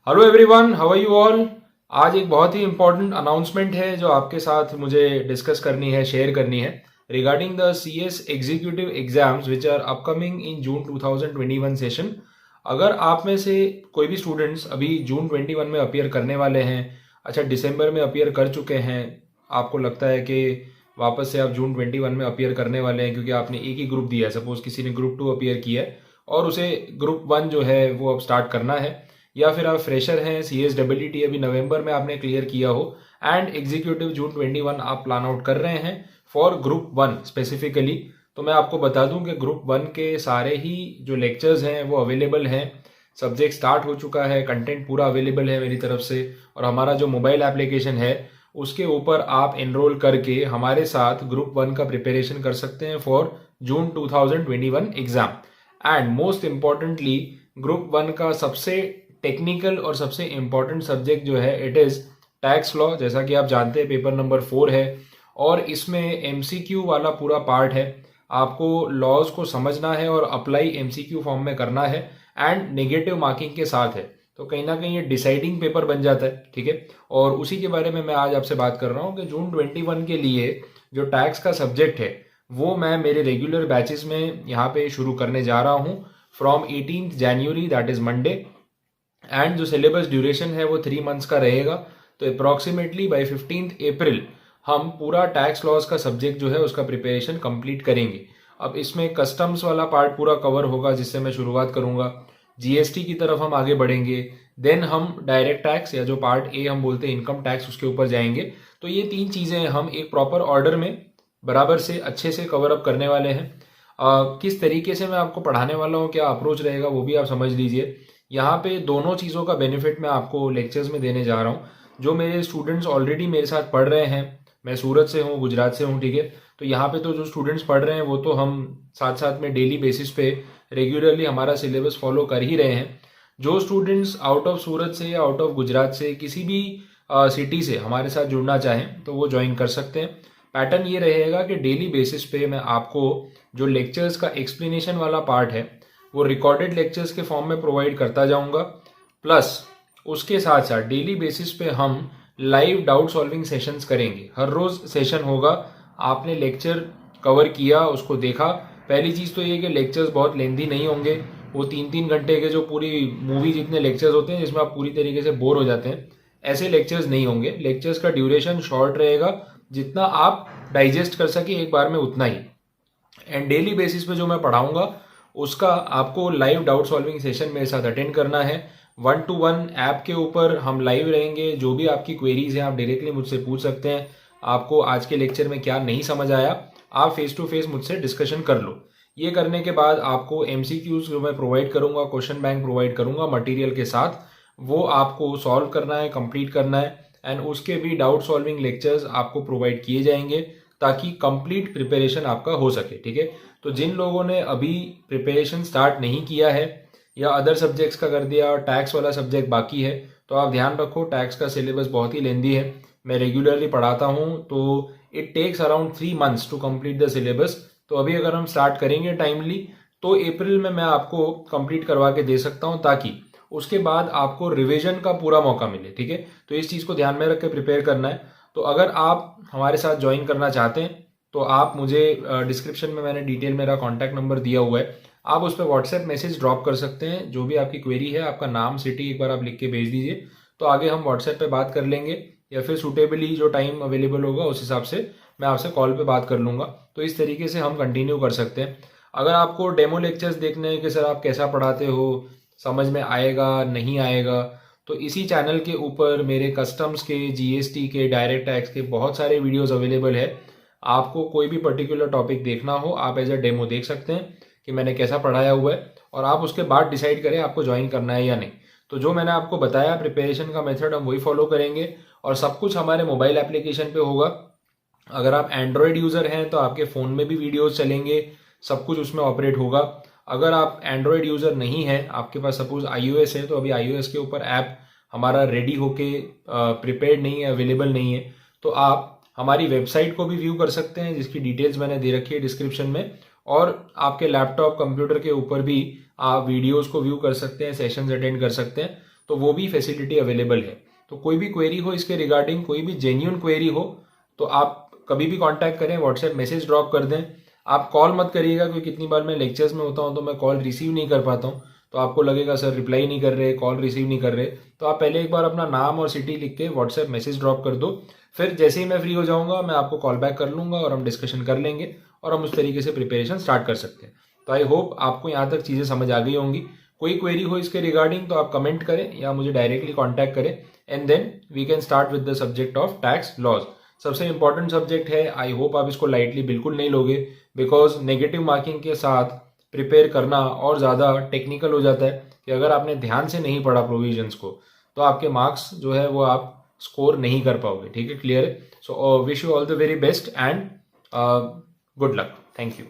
Hello everyone, how are you all. आज एक बहुत ही इंपॉर्टेंट अनाउंसमेंट है जो आपके साथ मुझे डिस्कस करनी है, शेयर करनी है regarding the CS executive exams which are upcoming in June 2021 session. अगर आप में से कोई भी स्टूडेंट्स अभी जून 21 में अपीयर करने वाले हैं, अच्छा दिसंबर में अपीयर कर चुके हैं, आपको लगता है कि वापस से आप जून 21 में अपीयर करने वाले हैं क्योंकि आपने एक ही ग्रुप दिया है, सपोज किसी ने ग्रुप 2 अपीयर किया है और उसे ग्रुप 1 जो है वो अब स्टार्ट करना है, या फिर आप फ्रेशर हैं, CSEET अभी नवंबर में आपने क्लियर किया हो एंड एग्जीक्यूटिव जून 21 आप प्लान आउट कर रहे हैं फॉर ग्रुप 1 स्पेसिफिकली, तो मैं आपको बता दूं कि ग्रुप 1 के सारे ही जो लेक्चर्स हैं वो अवेलेबल हैं। सब्जेक्ट स्टार्ट हो चुका है, कंटेंट पूरा अवेलेबल है मेरी तरफ से, और हमारा जो मोबाइल एप्लीकेशन है उसके ऊपर आप एनरोल करके हमारे साथ ग्रुप 1 का प्रिपरेशन कर सकते हैं for June 2021 exam. And most importantly group 1 का सबसे टेक्निकल और सबसे इम्पॉर्टेंट सब्जेक्ट जो है इट इज़ टैक्स लॉ। जैसा कि आप जानते हैं पेपर नंबर 4 है और इसमें MCQ वाला पूरा पार्ट है। आपको लॉज को समझना है और अप्लाई MCQ फॉर्म में करना है एंड नेगेटिव मार्किंग के साथ है, तो कहीं ना कहीं ये डिसाइडिंग पेपर बन जाता है, ठीक है। और उसी के बारे में मैं आज आपसे बात कर रहा हूँ कि जून 21 के लिए जो टैक्स का सब्जेक्ट है वो मैं मेरे रेगुलर बैचेस में यहाँ पे शुरू करने जा रहा हूँ from 18 January, that is Monday. And जो सिलेबस ड्यूरेशन है वो 3 मंथ्स का रहेगा, तो अप्रॉक्सीमेटली बाय 15 अप्रैल हम पूरा टैक्स लॉज का सब्जेक्ट जो है उसका प्रिपरेशन कंप्लीट करेंगे। अब इसमें कस्टम्स वाला पार्ट पूरा कवर होगा जिससे मैं शुरुआत करूंगा, GST की तरफ हम आगे बढ़ेंगे, देन हम डायरेक्ट टैक्स या जो पार्ट ए हम बोलते हैं इनकम टैक्स उसके ऊपर जाएंगे। तो ये 3 चीज़ें हम एक प्रॉपर ऑर्डर में बराबर से अच्छे से कवर अप करने वाले हैं। किस तरीके से मैं आपको पढ़ाने वाला हूँ, क्या अप्रोच रहेगा वो भी आप समझ लीजिए। यहाँ पे दोनों चीज़ों का बेनिफिट मैं आपको लेक्चर्स में देने जा रहा हूँ। जो मेरे स्टूडेंट्स ऑलरेडी मेरे साथ पढ़ रहे हैं, मैं सूरत से हूँ, गुजरात से हूँ, ठीक है, तो यहाँ पे तो जो स्टूडेंट्स पढ़ रहे हैं वो तो हम साथ साथ में डेली बेसिस पे रेगुलरली हमारा सिलेबस फॉलो कर ही रहे हैं। जो स्टूडेंट्स आउट ऑफ सूरत से या आउट ऑफ गुजरात से किसी भी सिटी से हमारे साथ जुड़ना चाहें तो वो ज्वाइन कर सकते हैं। पैटर्न ये रहेगा कि डेली बेसिस पे मैं आपको जो लेक्चर्स का एक्सप्लेनेशन वाला पार्ट है वो रिकॉर्डेड लेक्चर्स के फॉर्म में प्रोवाइड करता जाऊंगा, प्लस उसके साथ साथ डेली बेसिस पे हम लाइव डाउट सॉल्विंग सेशंस करेंगे। हर रोज सेशन होगा, आपने लेक्चर कवर किया, उसको देखा। पहली चीज़ तो ये कि लेक्चर्स बहुत लेंदी नहीं होंगे, वो 3-3 घंटे के जो पूरी मूवी जितने लेक्चर्स होते हैं जिसमें आप पूरी तरीके से बोर हो जाते हैं, ऐसे लेक्चर्स नहीं होंगे। लेक्चर्स का ड्यूरेशन शॉर्ट रहेगा, जितना आप डाइजेस्ट कर सके एक बार में उतना ही। एंड डेली बेसिस पे जो मैं पढ़ाऊंगा उसका आपको लाइव डाउट सॉल्विंग सेशन मेरे साथ अटेंड करना है। 1-to-1 ऐप के ऊपर हम लाइव रहेंगे, जो भी आपकी क्वेरीज हैं आप डायरेक्टली मुझसे पूछ सकते हैं। आपको आज के लेक्चर में क्या नहीं समझ आया आप फेस टू फेस मुझसे डिस्कशन कर लो। ये करने के बाद आपको MCQs जो मैं प्रोवाइड करूंगा, क्वेश्चन बैंक प्रोवाइड करूंगा मटेरियल के साथ, वो आपको सॉल्व करना है, कंप्लीट करना है। एंड उसके भी डाउट सॉल्विंग लेक्चर्स आपको प्रोवाइड किए जाएंगे ताकि कंप्लीट प्रिपरेशन आपका हो सके, ठीक है। तो जिन लोगों ने अभी प्रिपरेशन स्टार्ट नहीं किया है या अदर सब्जेक्ट्स का कर दिया और टैक्स वाला सब्जेक्ट बाकी है, तो आप ध्यान रखो टैक्स का सिलेबस बहुत ही लेंदी है, मैं रेगुलरली पढ़ाता हूँ, तो it takes around 3 months to complete the syllabus. तो अभी अगर हम स्टार्ट करेंगे टाइमली तो अप्रैल में मैं आपको कंप्लीट करवा के दे सकता हूँ, ताकि उसके बाद आपको रिविजन का पूरा मौका मिले, ठीक है। तो इस चीज़ को ध्यान में रख के प्रिपेयर करना है। तो अगर आप हमारे साथ ज्वाइन करना चाहते हैं तो आप मुझे डिस्क्रिप्शन में मैंने डिटेल मेरा कॉन्टैक्ट नंबर दिया हुआ है, आप उस पर व्हाट्सएप मैसेज ड्रॉप कर सकते हैं। जो भी आपकी क्वेरी है, आपका नाम, सिटी एक बार आप लिख के भेज दीजिए, तो आगे हम व्हाट्सएप पे बात कर लेंगे, या फिर सुटेबली जो टाइम अवेलेबल होगा उस हिसाब से मैं आपसे कॉल पे बात कर लूँगा। तो इस तरीके से हम कंटिन्यू कर सकते हैं। अगर आपको डेमो लेक्चर्स देखने हैं कि सर आप कैसा पढ़ाते हो, समझ में आएगा नहीं आएगा, तो इसी चैनल के ऊपर मेरे कस्टम्स के, GST के, डायरेक्ट टैक्स के बहुत सारे वीडियोस अवेलेबल है। आपको कोई भी पर्टिकुलर टॉपिक देखना हो आप एज अ डेमो देख सकते हैं कि मैंने कैसा पढ़ाया हुआ है, और आप उसके बाद डिसाइड करें आपको ज्वाइन करना है या नहीं। तो जो मैंने आपको बताया प्रिपरेशन का मेथड हम वही फॉलो करेंगे, और सब कुछ हमारे मोबाइल एप्लीकेशन पे होगा। अगर आप एंड्रॉयड यूज़र हैं तो आपके फ़ोन में भी वीडियोस चलेंगे, सब कुछ उसमें ऑपरेट होगा। अगर आप एंड्रॉयड यूज़र नहीं है, आपके पास सपोज iOS है, तो अभी iOS के ऊपर ऐप हमारा रेडी होके प्रिपेयर्ड नहीं है, अवेलेबल नहीं है, तो आप हमारी वेबसाइट को भी व्यू कर सकते हैं जिसकी डिटेल्स मैंने दे रखी है डिस्क्रिप्शन में, और आपके लैपटॉप कंप्यूटर के ऊपर भी आप वीडियोस को व्यू कर सकते हैं, सेशंस अटेंड कर सकते हैं। तो वो भी फैसिलिटी अवेलेबल है। तो कोई भी क्वेरी हो इसके रिगार्डिंग, कोई भी जेन्युइन क्वेरी हो, तो आप कभी भी कांटेक्ट करें, व्हाट्सएप मैसेज ड्रॉप कर दें। आप कॉल मत करिएगा, क्योंकि कितनी बार मैं लेक्चर्स में होता हूँ तो मैं कॉल रिसीव नहीं कर पाता हूँ, तो आपको लगेगा सर रिप्लाई नहीं कर रहे, कॉल रिसीव नहीं कर रहे। तो आप पहले एक बार अपना नाम और सिटी लिख के व्हाट्सएप मैसेज ड्रॉप कर दो, फिर जैसे ही मैं फ्री हो जाऊंगा मैं आपको कॉल बैक कर लूंगा और हम डिस्कशन कर लेंगे और हम उस तरीके से प्रिपरेशन स्टार्ट कर सकते हैं। तो आई होप आपको यहाँ तक चीज़ें समझ आ गई होंगी। कोई क्वेरी हो इसके रिगार्डिंग तो आप कमेंट करें या मुझे डायरेक्टली कॉन्टैक्ट करें, and then we can start with the subject of tax laws. सबसे इंपॉर्टेंट सब्जेक्ट है, आई होप आप इसको लाइटली बिल्कुल नहीं लोगे, बिकॉज नेगेटिव मार्किंग के साथ प्रिपेयर करना और ज़्यादा टेक्निकल हो जाता है कि अगर आपने ध्यान से नहीं पढ़ा प्रोविजंस को तो आपके मार्क्स जो है वो आप स्कोर नहीं कर पाओगे। ठीक है, क्लियर है? So wish you all the very best and good luck. Thank you.